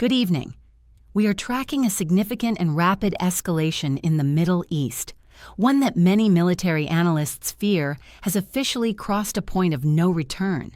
Good evening. We are tracking a significant and rapid escalation in the Middle East, one that many military analysts fear has officially crossed a point of no return.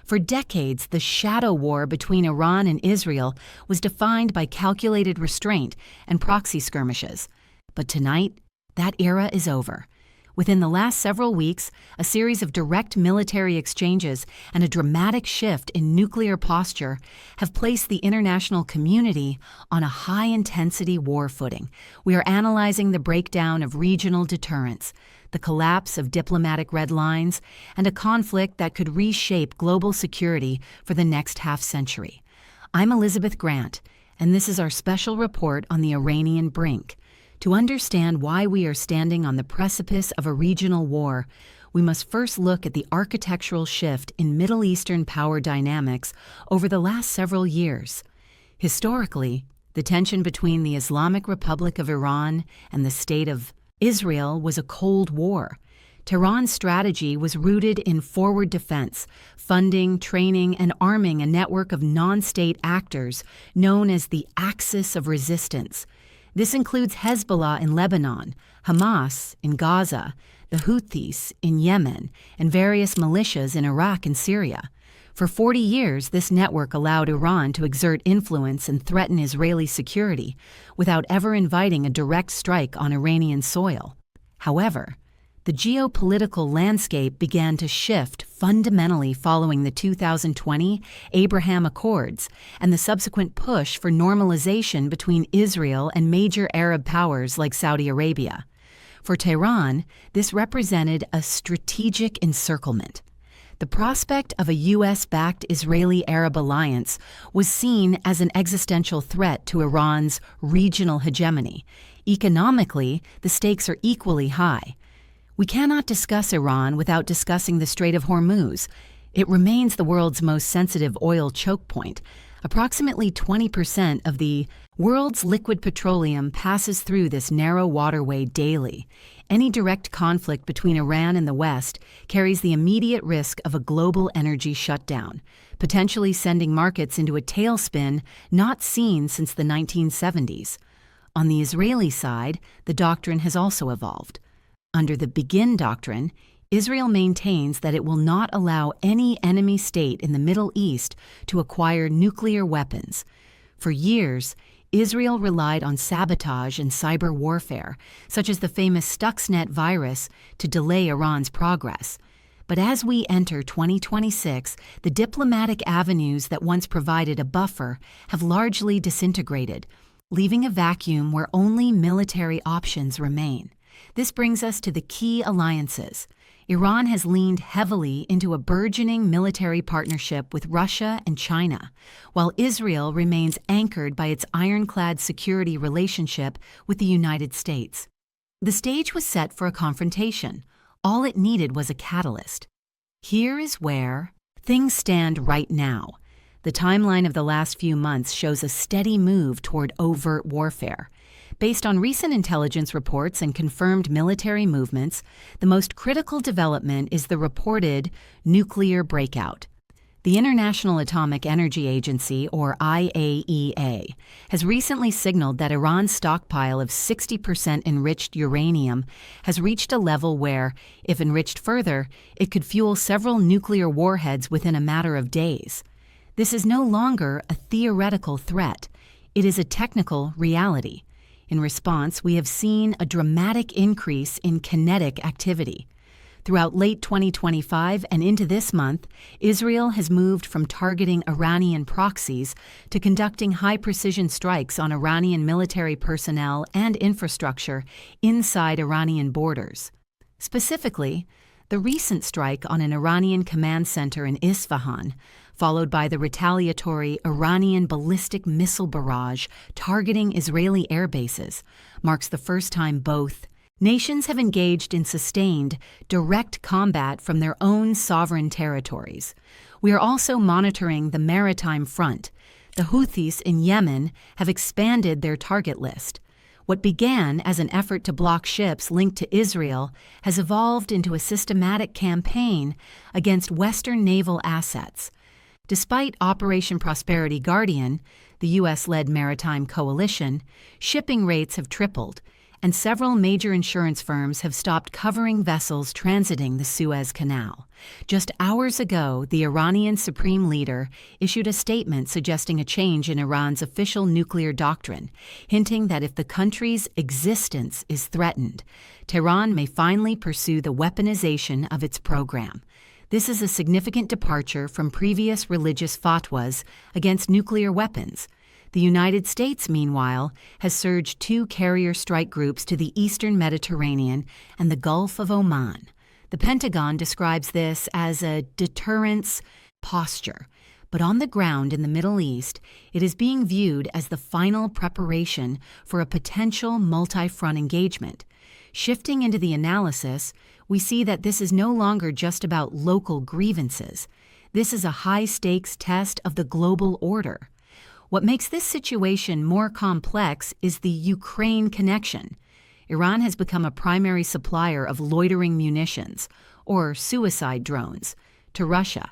For decades, the shadow war between Iran and Israel was defined by calculated restraint and proxy skirmishes. But tonight, that era is over. Within the last several weeks, a series of direct military exchanges and a dramatic shift in nuclear posture have placed the international community on a high-intensity war footing. We are analyzing the breakdown of regional deterrence, the collapse of diplomatic red lines, and a conflict that could reshape global security for the next half-century. I'm Elizabeth Grant, and this is our special report on the Iranian brink. To understand why we are standing on the precipice of a regional war, we must first look at the architectural shift in Middle Eastern power dynamics over the last several years. Historically, the tension between the Islamic Republic of Iran and the State of Israel was a Cold War. Tehran's strategy was rooted in forward defense, funding, training, and arming a network of non-state actors known as the Axis of Resistance. This includes Hezbollah in Lebanon, Hamas in Gaza, the Houthis in Yemen, and various militias in Iraq and Syria. For 40 years, this network allowed Iran to exert influence and threaten Israeli security without ever inviting a direct strike on Iranian soil. However, the geopolitical landscape began to shift fundamentally following the 2020 Abraham Accords and the subsequent push for normalization between Israel and major Arab powers like Saudi Arabia. For Tehran, this represented a strategic encirclement. The prospect of a U.S.-backed Israeli-Arab alliance was seen as an existential threat to Iran's regional hegemony. Economically, the stakes are equally high. We cannot discuss Iran without discussing the Strait of Hormuz. It remains the world's most sensitive oil choke point. Approximately 20% of the world's liquid petroleum passes through this narrow waterway daily. Any direct conflict between Iran and the West carries the immediate risk of a global energy shutdown, potentially sending markets into a tailspin not seen since the 1970s. On the Israeli side, the doctrine has also evolved. Under the Begin Doctrine, Israel maintains that it will not allow any enemy state in the Middle East to acquire nuclear weapons. For years, Israel relied on sabotage and cyber warfare, such as the famous Stuxnet virus, to delay Iran's progress. But as we enter 2026, the diplomatic avenues that once provided a buffer have largely disintegrated, leaving a vacuum where only military options remain. This brings us to the key alliances. Iran has leaned heavily into a burgeoning military partnership with Russia and China, while Israel remains anchored by its ironclad security relationship with the United States. The stage was set for a confrontation. All it needed was a catalyst. Here is where things stand right now. The timeline of the last few months shows a steady move toward overt warfare. Based on recent intelligence reports and confirmed military movements, the most critical development is the reported nuclear breakout. The International Atomic Energy Agency, or IAEA, has recently signaled that Iran's stockpile of 60% enriched uranium has reached a level where, if enriched further, it could fuel several nuclear warheads within a matter of days. This is no longer a theoretical threat. It is a technical reality. In response, we have seen a dramatic increase in kinetic activity. Throughout late 2025 and into this month, Israel has moved from targeting Iranian proxies to conducting high-precision strikes on Iranian military personnel and infrastructure inside Iranian borders. Specifically, the recent strike on an Iranian command center in Isfahan, followed by the retaliatory Iranian ballistic missile barrage targeting Israeli air bases, marks the first time both nations have engaged in sustained, direct combat from their own sovereign territories. We are also monitoring the maritime front. The Houthis in Yemen have expanded their target list. What began as an effort to block ships linked to Israel has evolved into a systematic campaign against Western naval assets. Despite Operation Prosperity Guardian, the U.S.-led maritime coalition, shipping rates have tripled, and several major insurance firms have stopped covering vessels transiting the Suez Canal. Just hours ago, the Iranian supreme leader issued a statement suggesting a change in Iran's official nuclear doctrine, hinting that if the country's existence is threatened, Tehran may finally pursue the weaponization of its program. This is a significant departure from previous religious fatwas against nuclear weapons. The United States, meanwhile, has surged 2 carrier strike groups to the eastern Mediterranean and the Gulf of Oman. The Pentagon describes this as a deterrence posture, but on the ground in the Middle East, it is being viewed as the final preparation for a potential multi-front engagement. Shifting into the analysis, we see that this is no longer just about local grievances. This is a high-stakes test of the global order. What makes this situation more complex is the Ukraine connection. Iran has become a primary supplier of loitering munitions, or suicide drones, to Russia.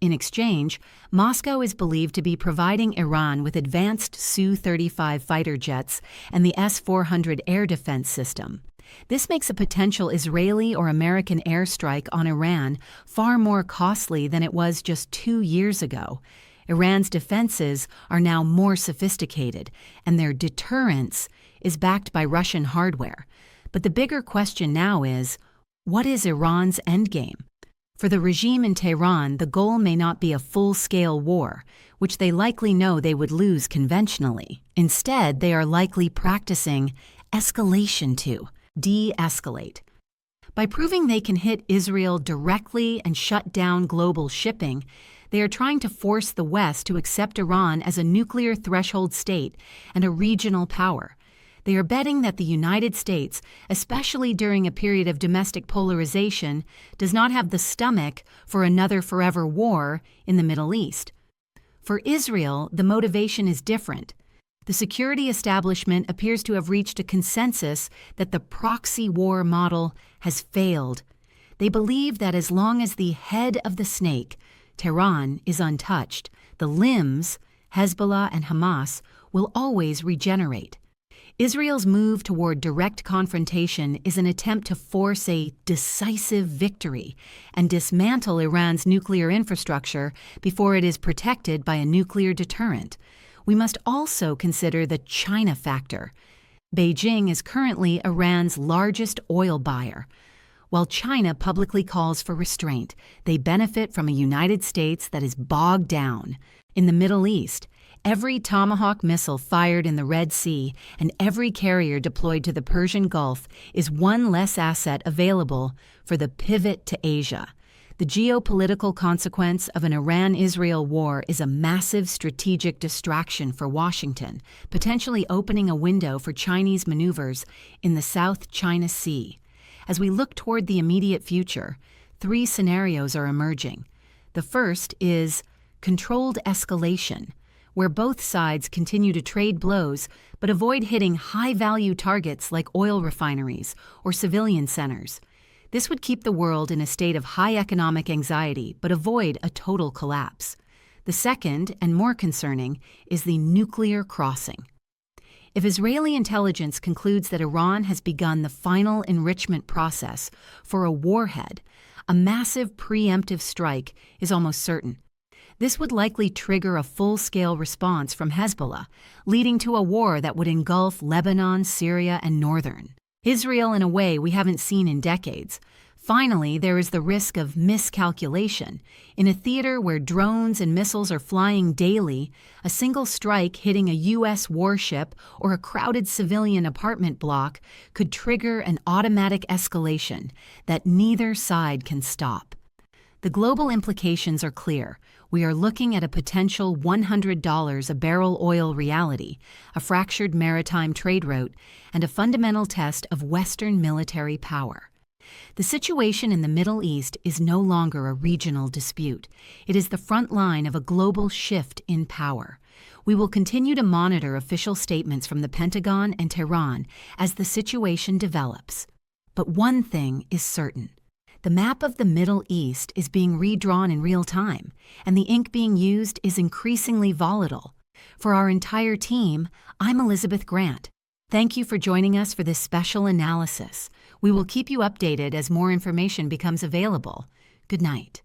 In exchange, Moscow is believed to be providing Iran with advanced Su-35 fighter jets and the S-400 air defense system. This makes a potential Israeli or American airstrike on Iran far more costly than it was just 2 years ago. Iran's defenses are now more sophisticated, and their deterrence is backed by Russian hardware. But the bigger question now is, what is Iran's endgame? For the regime in Tehran, the goal may not be a full-scale war, which they likely know they would lose conventionally. Instead, they are likely practicing escalation to de-escalate. By proving they can hit Israel directly and shut down global shipping, they are trying to force the West to accept Iran as a nuclear threshold state and a regional power. They are betting that the United States, especially during a period of domestic polarization, does not have the stomach for another forever war in the Middle East. For Israel, the motivation is different. The security establishment appears to have reached a consensus that the proxy war model has failed. They believe that as long as the head of the snake, Tehran, is untouched, the limbs, Hezbollah and Hamas, will always regenerate. Israel's move toward direct confrontation is an attempt to force a decisive victory and dismantle Iran's nuclear infrastructure before it is protected by a nuclear deterrent. We must also consider the China factor. Beijing is currently Iran's largest oil buyer. While China publicly calls for restraint, they benefit from a United States that is bogged down. In the Middle East, every Tomahawk missile fired in the Red Sea and every carrier deployed to the Persian Gulf is one less asset available for the pivot to Asia. The geopolitical consequence of an Iran-Israel war is a massive strategic distraction for Washington, potentially opening a window for Chinese maneuvers in the South China Sea. As we look toward the immediate future, 3 scenarios are emerging. The first is controlled escalation, where both sides continue to trade blows but avoid hitting high-value targets like oil refineries or civilian centers. This would keep the world in a state of high economic anxiety but avoid a total collapse. The second, and more concerning, is the nuclear crossing. If Israeli intelligence concludes that Iran has begun the final enrichment process for a warhead, a massive preemptive strike is almost certain. This would likely trigger a full-scale response from Hezbollah, leading to a war that would engulf Lebanon, Syria, and northern Israel in a way we haven't seen in decades. Finally, there is the risk of miscalculation. In a theater where drones and missiles are flying daily, a single strike hitting a U.S. warship or a crowded civilian apartment block could trigger an automatic escalation that neither side can stop. The global implications are clear. We are looking at a potential $100 a barrel oil reality, a fractured maritime trade route, and a fundamental test of Western military power. The situation in the Middle East is no longer a regional dispute. It is the front line of a global shift in power. We will continue to monitor official statements from the Pentagon and Tehran as the situation develops. But one thing is certain. The map of the Middle East is being redrawn in real time, and the ink being used is increasingly volatile. For our entire team, I'm Elizabeth Grant. Thank you for joining us for this special analysis. We will keep you updated as more information becomes available. Good night.